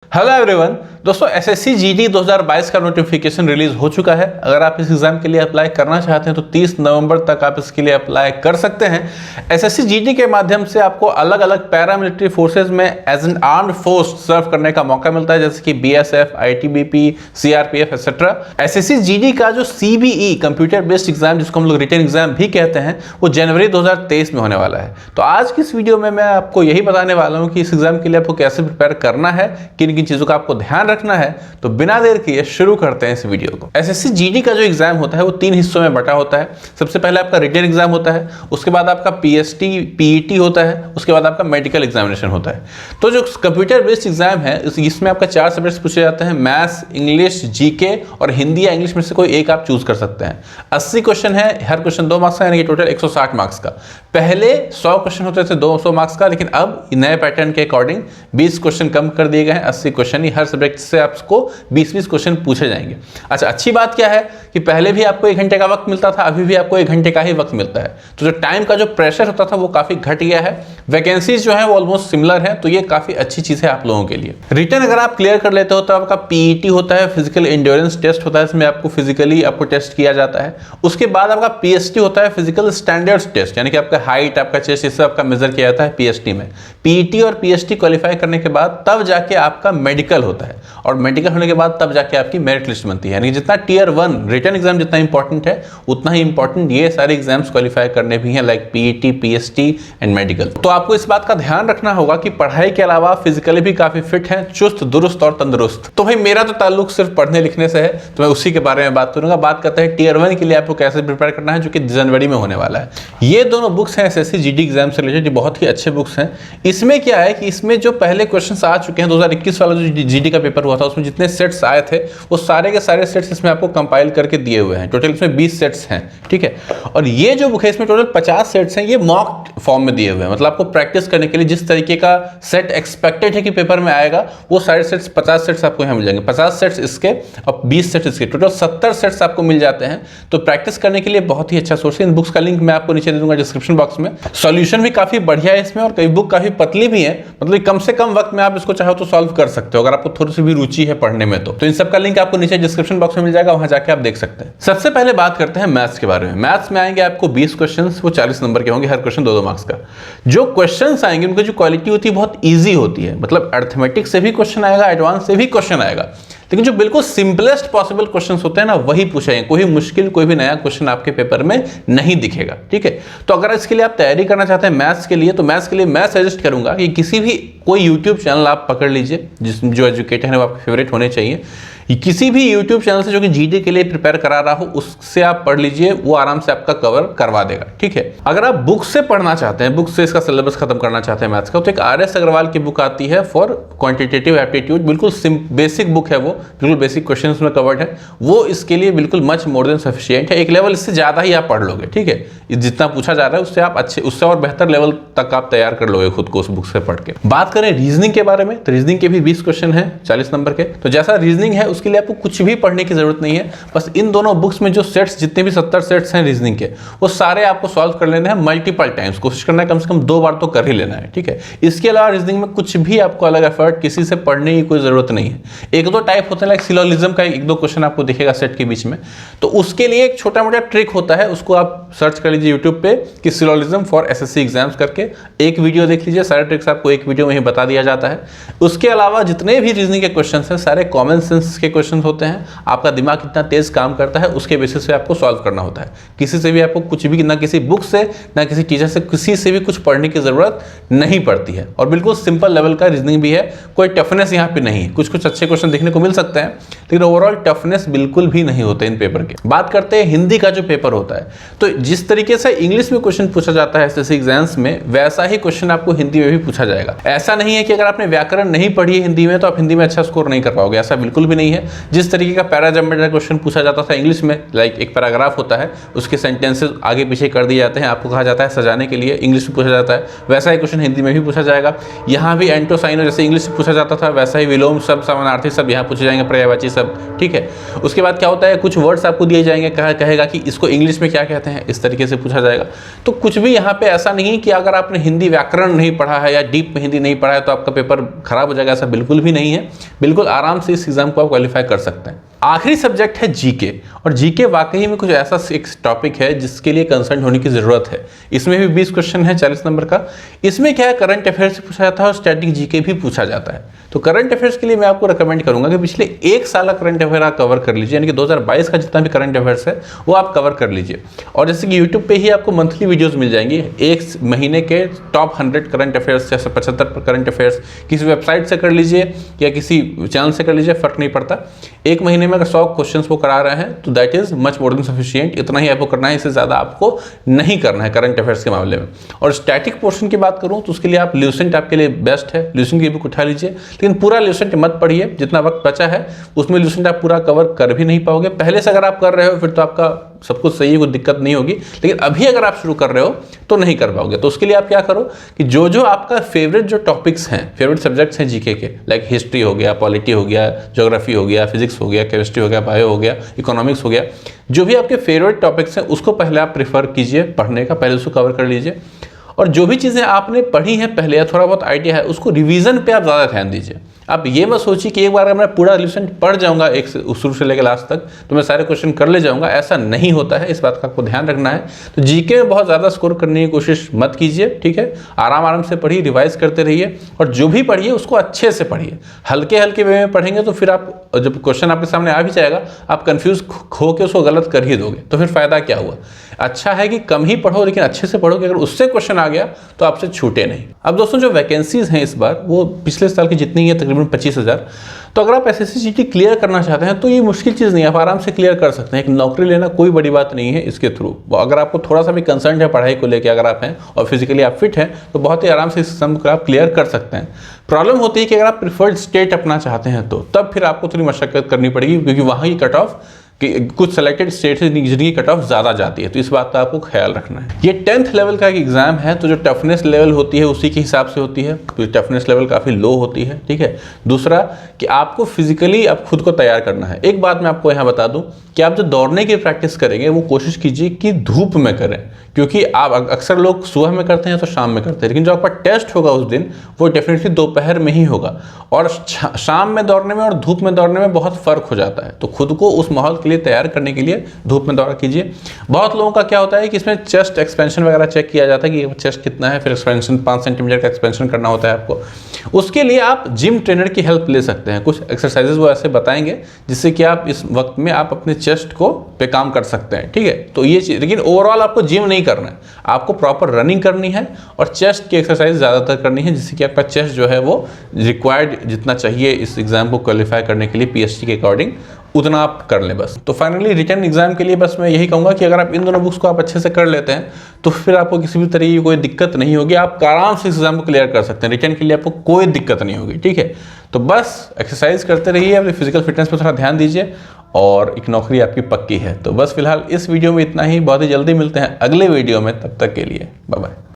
Hello everyone. दोस्तों SSC GD 2022 का notification release हो चुका है। अगर आप इस एग्जाम के लिए अप्लाई करना चाहते हैं तो 30 नवंबर तक आप इसके लिए अप्लाई कर सकते हैं। एसएससी जीडी के माध्यम से आपको अलग अलग पैरामिलिट्री फोर्सेज में एज एन आर्म्ड फोर्स सर्व करने का मौका मिलता है, जैसे कि BSF, ITBP, CRPF etcetera. SSC GD का जो सीबीई कंप्यूटर बेस्ड एग्जाम, जिसको हम लोग रिटन एग्जाम भी कहते हैं, वो जनवरी 2023 में होने वाला है। तो आज की इस वीडियो में मैं आपको यही बताने वाला हूँ कि इस एग्जाम के लिए आपको कैसे प्रिपेयर करना है, किन किन चीजों का आपको ध्यान रखना है। तो बिना देर किए शुरू करते हैं इस वीडियो को। एसएससी जीडी का जो एग्जाम होता है वो 3 हिस्सों में बटा होता है। सबसे पहले आपका रिटन एग्जाम होता है, उसके बाद आपका पीएसटी पीईटी होता है, उसके बाद आपका मेडिकल एग्जामिनेशन होता है। तो जो कंप्यूटर बेस्ड एग्जाम है इसमें आपका 4 सब्जेक्ट्स पूछे जाते हैं, मैथ्स, इंग्लिश, जीके और हिंदी या इंग्लिश में से कोई एक आप चूज कर सकते हैं। 80 क्वेश्चन है, हर क्वेश्चन 2 मार्क्स का, यानी कि टोटल 160 मार्क्स का। पहले 100 क्वेश्चन होते थे 200 मार्क्स का, लेकिन अब नए पैटर्न के अकॉर्डिंग 20 क्वेश्चन कम कर दिए गए हैं। 80 क्वेश्चन ही हर सब्जेक्ट से आपको 20-20 क्वेश्चन पूछे जाएंगे। अच्छा, अच्छी बात क्या है कि पहले भी आपको 1 घंटे का वक्त मिलता था, अभी भी आपको 1 घंटे का ही वक्त मिलता है। तो जो टाइम का जो प्रेशर होता था वो काफी घट गया है। वैकेंसीज जो है वो ऑलमोस्ट सिमिलर है, तो ये काफी अच्छी चीज है आप लोगों के लिए। रिटन अगर आप क्लियर कर लेते हो तो आपका पीईटी होता है, फिजिकल एंड्योरेंस टेस्ट होता है, इसमें आपको फिजिकली आपको टेस्ट किया जाता है। उसके बाद आपका पीएसटी होता है, फिजिकल स्टैंडर्ड्स टेस्ट, यानी कि आपका हाइट, आपका चेस्ट, इससे आपका मेजर किया जाता है पीएसटी में। पीईटी और पीएसटी क्वालिफाई करने के बाद तब जाके आपका मेडिकल होता है, और मेडिकल होने के बाद तब जाके आपकी मेरिट लिस्ट बनती है। यानी जितना टियर 1 रिटन एग्जाम जितना इंपॉर्टेंट है, उतना ही इंपॉर्टेंट ये सारे एग्जाम्स क्वालिफाई करने भी हैं, like PET, PST and medical. तो आपको इस बात का ध्यान रखना होगा कि पढ़ाई के अलावा फिजिकली भी काफी फिट हैं, चुस्त दुरुस्त और तंदुरुस्त। तो भाई मेरा तो ताल्लुक सिर्फ पढ़ने लिखने से है, तो मैं उसी के बारे में बात करूंगा। बात करते हैं टियर 1 के लिए आपको कैसे प्रिपेयर करना है, जो कि जनवरी में होने वाला है। ये दोनों बुक्स हैं एसएससी जीडी एग्जाम से रिलेटेड, बहुत ही अच्छे बुक्स हैं। इसमें क्या है कि इसमें जो पहले क्वेश्चन आ चुके हैं, 2021 वाला जो जीडी का पेपर हुआ था उसमें जितने सेट्स आए थे वो सारे के सारे सेट्स इसमें आपको कंपाइल करके दिए हुए हैं। टोटल इसमें 20 सेट्स हैं, ठीक है। और ये जो बुक है इसमें टोटल 50 सेट्स हैं, ये मॉक फॉर्म में दिए हुए हैं। मतलब आपको प्रैक्टिस करने के लिए जिस तरीके का सेट एक्सपेक्टेड है कि पेपर में आएगा, वो सारे सेट्स 50 सेट्स आपको यहाँ मिल जाएंगे। 50 सेट्स इसके और 20 सेट्स इसके, टोटल 70 सेट्स आपको मिल जाते हैं। तो प्रैक्टिस करने के लिए बहुत ही अच्छा सोर्स है। इन बुक्स का लिंक मैं आपको नीचे दे दूंगा डिस्क्रिप्शन बॉक्स में। सॉल्यूशन भी काफी बढ़िया है इसमें, और कई बुक काफी पतली भी है, मतलब कम से कम वक्त में आप इसको चाहो तो सॉल्व कर सकते हो, अगर आपको थोड़ी सी भी रुचि है पढ़ने में। तो इन सब का लिंक आपको नीचे डिस्क्रिप्शन बॉक्स में मिल जाएगा, वहां जाके आप देख सकते हैं। सबसे पहले बात करते हैं मैथ्स के बारे में। मैथ्स में आएंगे आपको 20 क्वेश्चंस, वो 40 नंबर के होंगे, हर क्वेश्चन 2-2 मार्क्स का। जो क्वेश्चंस आएंगे उनकी जो क्वालिटी होती है बहुत ईजी होती है, मतलब अर्थमेटिक से भी क्वेश्चन आएगा, एडवांस से भी क्वेश्चन आएगा, लेकिन जो बिल्कुल सिंपलेस्ट पॉसिबल क्वेश्चंस होते हैं ना, वही पूछेंगे। कोई मुश्किल, कोई भी नया क्वेश्चन आपके पेपर में नहीं दिखेगा, ठीक है। तो अगर इसके लिए आप तैयारी करना चाहते हैं मैथ्स के लिए, तो मैथ्स के लिए मैं सजेस्ट करूंगा कि किसी भी कोई यूट्यूब चैनल आप पकड़ लीजिए जो एजुकेटर है वो आपके फेवरेट होने चाहिए। किसी भी YouTube चैनल से जो कि जीडी के लिए प्रिपेयर करा रहा हो, उससे आप पढ़ लीजिए, वो आराम से आपका कवर करवा देगा, ठीक है। अगर आप बुक से पढ़ना चाहते हैं, बुक से इसका सिलेबस खत्म करना चाहते हैं मैथ्स का, तो एक आरएस अग्रवाल की बुक आती है फॉर क्वांटिटेटिव एप्टीट्यूड। बिल्कुल बेसिक बुक है वो, बिल्कुल बेसिक क्वेश्चन में कवर्ड है वो। इसके लिए बिल्कुल मच मोर देन सफिशिएंट है। एक लेवल इससे ज्यादा ही आप पढ़ लोगे, ठीक है। जितना पूछा जा रहा है उससे आप अच्छे, उससे और बेहतर लेवल तक आप तैयार कर लोगे खुद को उस बुक से पढ़ के। बात करें रीजनिंग के बारे में, तो रीजनिंग के भी 20 क्वेश्चन है 40 नंबर के। तो जैसा रीजनिंग है उसके लिए आपको कुछ भी पढ़ने की जरूरत नहीं है, बस इन दोनों बुक्स में जो सेट्स, जितने भी 70 सेट्स हैं रीजनिंग के, वो सारे आपको सॉल्व कर लेने हैं मल्टीपल टाइम्स। कोशिश करना है कम से कम 2 बार तो कर ही लेना है, ठीक है। इसके अलावा रीजनिंग में कुछ भी आपको अलग एफर्ट किसी से पढ़ने की कोई जरूरत नहीं है। 1-2 टाइप होते हैं, लाइक सिलोजिज्म का 1-2 क्वेश्चन आपको दिखेगा सेट के बीच में, तो उसके लिए एक छोटा मोटा ट्रिक होता है, उसको आप सर्च कर लीजिए यूट्यूब पे कि सिलोजिज्म फॉर एसएससी एग्जाम्स करके, एक वीडियो देख लीजिए। सारे ट्रिक्स आपको एक वीडियो में ही बता दिया जाता है। उसके अलावा जितने भी रीजनिंग के क्वेश्चन हैं सारे कॉमन सेंस के क्वेश्चन होते हैं। आपका दिमाग कितना तेज काम करता है उसके बेसिस पे आपको सॉल्व करना होता है। किसी से भी आपको कुछ भी, ना किसी बुक से, ना किसी टीचर से, किसी से भी कुछ पढ़ने की जरूरत नहीं पड़ती है। और बिल्कुल सिंपल लेवल का रीजनिंग भी है, कोई टफनेस यहाँ पे नहीं है। कुछ कुछ अच्छे क्वेश्चन देखने को मिल सकते हैं, लेकिन ओवरऑल टफनेस बिल्कुल भी नहीं होते इन पेपर के। बात करते हैं हिंदी का जो पेपर होता है, तो जिस तरीके से इंग्लिश में क्वेश्चन पूछा जाता है एसएससी एग्जाम्स में, वैसा ही क्वेश्चन आपको हिंदी में भी पूछा जाएगा। ऐसा नहीं है कि अगर आपने व्याकरण नहीं पढ़ी है हिंदी में तो आप हिंदी में अच्छा स्कोर नहीं कर पाओगे, ऐसा बिल्कुल भी नहीं है। जिस तरीके का पैराजम्बेटर क्वेश्चन पूछा जाता था इंग्लिश में, लाइक एक पैराग्राफ होता है, उसके सेंटेंसेस आगे पीछे कर दिए जाते हैं, आपको कहा जाता है सजाने के लिए, इंग्लिश में पूछा जाता है, वैसा ही क्वेश्चन हिंदी में भी पूछा जाएगा। यहाँ भी एंटोसाइनो जैसे इंग्लिश में पूछा जाता था, वैसा ही विलोम शब्द, समानार्थी शब्द यहाँ पूछे जाएंगे, पर्यायवाची सब, ठीक है। उसके बाद क्या होता है, कुछ वर्ड्स आपको दिए जाएंगे, कहेगा कि इसको इंग्लिश में क्या कहते हैं, इस तरीके से पूछा जाएगा। तो कुछ भी यहाँ पे ऐसा नहीं कि अगर आपने हिंदी व्याकरण नहीं पढ़ा है या डीप में हिंदी नहीं पढ़ा है तो आपका पेपर खराब हो जाएगा, ऐसा बिल्कुल भी नहीं है। बिल्कुल आराम से इस एग्जाम को आप क्वालिफाई कर सकते हैं। आखिरी सब्जेक्ट है जीके, और जीके वाकई में कुछ ऐसा एक टॉपिक है जिसके लिए कंसर्न होने की जरूरत है। इसमें भी 20 क्वेश्चन है 40 नंबर का। इसमें क्या है, करंट अफेयर्स से पूछा जाता है और स्टैटिक जीके भी पूछा जाता है। तो करंट अफेयर्स के लिए मैं आपको रिकमेंड करूंगा कि पिछले 1 साल का करंट अफेयर आप कवर कर लीजिए, यानी कि 2022 का जितना भी करंट अफेयर्स है वो आप कवर कर लीजिए। और जैसे कि यूट्यूब पे ही आपको मंथली वीडियोस मिल जाएंगी, एक महीने के टॉप 100 करंट अफेयर्स, जैसे 75 करंट अफेयर्स, किसी वेबसाइट से कर लीजिए या किसी चैनल से कर लीजिए, फर्क नहीं पड़ता। एक महीने में अगर 100 क्वेश्चन वो करा रहे हैं तो that is much more than sufficient. इतना ही आपको करना है, इससे ज़्यादा आपको नहीं करना है करंट अफेयर्स के मामले में। और स्टैटिक पोर्शन की बात करूं तो उसके लिए आप ल्यूसेंट आपके लिए बेस्ट है, ल्यूसेंट की बुक उठा लीजिए। लेकिन पूरा ल्यूसेंट मत पढ़िए, जितना वक्त बचा है उसमें ल्यूसेंट आप पूरा कवर कर भी नहीं पाओगे। पहले से अगर आप कर रहे हो फिर तो आपका सब कुछ सही है, कोई दिक्कत नहीं होगी। लेकिन अभी अगर आप शुरू कर रहे हो तो नहीं कर पाओगे। तो उसके लिए आप क्या करो कि जो जो आपका फेवरेट जो टॉपिक्स हैं, फेवरेट सब्जेक्ट्स हैं जीके के, लाइक हिस्ट्री हो गया, पॉलिटी हो गया, ज्योग्राफी हो गया, फिजिक्स हो गया, केमिस्ट्री हो गया, बायो हो गया, इकोनॉमिक्स हो गया, जो भी आपके फेवरेट टॉपिक्स हैं उसको पहले आप प्रेफर कीजिए पढ़ने का, पहले उसको कवर कर लीजिए। और जो भी चीज़ें आपने पढ़ी हैं पहले या थोड़ा बहुत आइडिया है उसको रिवीजन पे आप ज़्यादा ध्यान दीजिए। आप ये मत सोचिए कि एक बार अगर मैं पूरा ल्यूसेंट पढ़ जाऊंगा एक शुरू से लेकर लास्ट तक तो मैं सारे क्वेश्चन कर ले जाऊंगा, ऐसा नहीं होता है। इस बात का आपको ध्यान रखना है। तो जीके में बहुत ज़्यादा स्कोर करने की कोशिश मत कीजिए, ठीक है। आराम आराम से पढ़िए, रिवाइज करते रहिए, और जो भी पढ़िए उसको अच्छे से पढ़िए। हल्के हल्के वे में पढ़ेंगे तो फिर आप जब क्वेश्चन आपके सामने आ भी जाएगा आप कन्फ्यूज हो के उसको गलत कर ही दोगे, तो फिर फायदा क्या हुआ। अच्छा है कि कम ही पढ़ो लेकिन अच्छे से पढ़ो कि अगर उससे क्वेश्चन आ गया तो आपसे छूटे नहीं। अब दोस्तों जो वैकेंसीज हैं इस बार वो पिछले साल की जितनी है तकरीबन 25,000। तो अगर आप एसएससी जीटी क्लियर करना चाहते हैं तो ये मुश्किल चीज़ नहीं है, आप आराम से क्लियर कर सकते हैं। एक नौकरी लेना कोई बड़ी बात नहीं है इसके थ्रू। अगर आपको थोड़ा सा भी कंसर्न है पढ़ाई को लेकर, अगर आप हैं और फिजिकली आप फिट हैं तो बहुत ही आराम से इस एग्जाम को आप क्लियर कर सकते हैं। प्रॉब्लम होती है कि अगर आप प्रिफर्ड स्टेट अपना चाहते हैं तो तब फिर आपको थोड़ी मशक्कत करनी पड़ेगी, क्योंकि वहाँ की कट ऑफ कि कुछ सेलेक्टेड स्टेट से जिनकी कट ऑफ ज़्यादा जाती है। तो इस बात का आपको ख्याल रखना है। ये 10th लेवल का एक एग्जाम है, तो जो टफनेस लेवल होती है उसी के हिसाब से होती है। तो टफनेस लेवल काफ़ी लो होती है, ठीक है। दूसरा कि आपको फिजिकली आप खुद को तैयार करना है। एक बात मैं आपको यहाँ बता दूँ कि आप जो दौड़ने की प्रैक्टिस करेंगे वो कोशिश कीजिए कि धूप में करें, क्योंकि आप अक्सर लोग सुबह में करते हैं तो शाम में करते हैं, लेकिन जो आपका टेस्ट होगा उस दिन वो डेफिनेटली दोपहर में ही होगा। और शाम में दौड़ने में और धूप में दौड़ने में बहुत फ़र्क हो जाता है। तो खुद को उस माहौल के लिए तैयार करने के लिए धूप में दौड़ा कीजिए। बहुत लोगों का क्या होता है कि इसमें चेस्ट एक्सपेंशन वगैरह चेक किया जाता है कि चेस्ट कितना है, फिर एक्सपेंशन 5 सेंटीमीटर का एक्सपेंशन करना होता है आपको। उसके लिए आप जिम ट्रेनर की हेल्प ले सकते हैं। कुछ एक्सरसाइजेज वो ऐसे बताएंगे जिससे कि आप इस वक्त में आप अपने चेस्ट को पे काम कर सकते हैं, ठीक है। तो ये चीज़, लेकिन ओवरऑल आपको जिम नहीं करना है, आपको प्रॉपर रनिंग करनी है और चेस्ट की एक्सरसाइज ज़्यादातर करनी है, जिससे कि आपका चेस्ट जो है वो रिक्वायर्ड जितना चाहिए इस एग्जाम को क्वालिफाई करने के लिए पीएचडी के अकॉर्डिंग उतना आप कर लें बस। तो फाइनली रिटर्न एग्जाम के लिए बस मैं यही कहूँगा कि अगर आप इन दोनों बुक्स को आप अच्छे से कर लेते हैं तो फिर आपको किसी भी तरह की कोई दिक्कत नहीं होगी, आप आराम से इस एग्जाम को क्लियर कर सकते हैं। रिटर्न के लिए आपको कोई दिक्कत नहीं होगी, ठीक है। तो बस एक्सरसाइज करते रहिए, अपनी फिजिकल फिटनेस पर थोड़ा ध्यान दीजिए और एक नौकरी आपकी पक्की है। तो बस फिलहाल इस वीडियो में इतना ही, बहुत ही जल्दी मिलते हैं अगले वीडियो में, तब तक के लिए बाय बाय।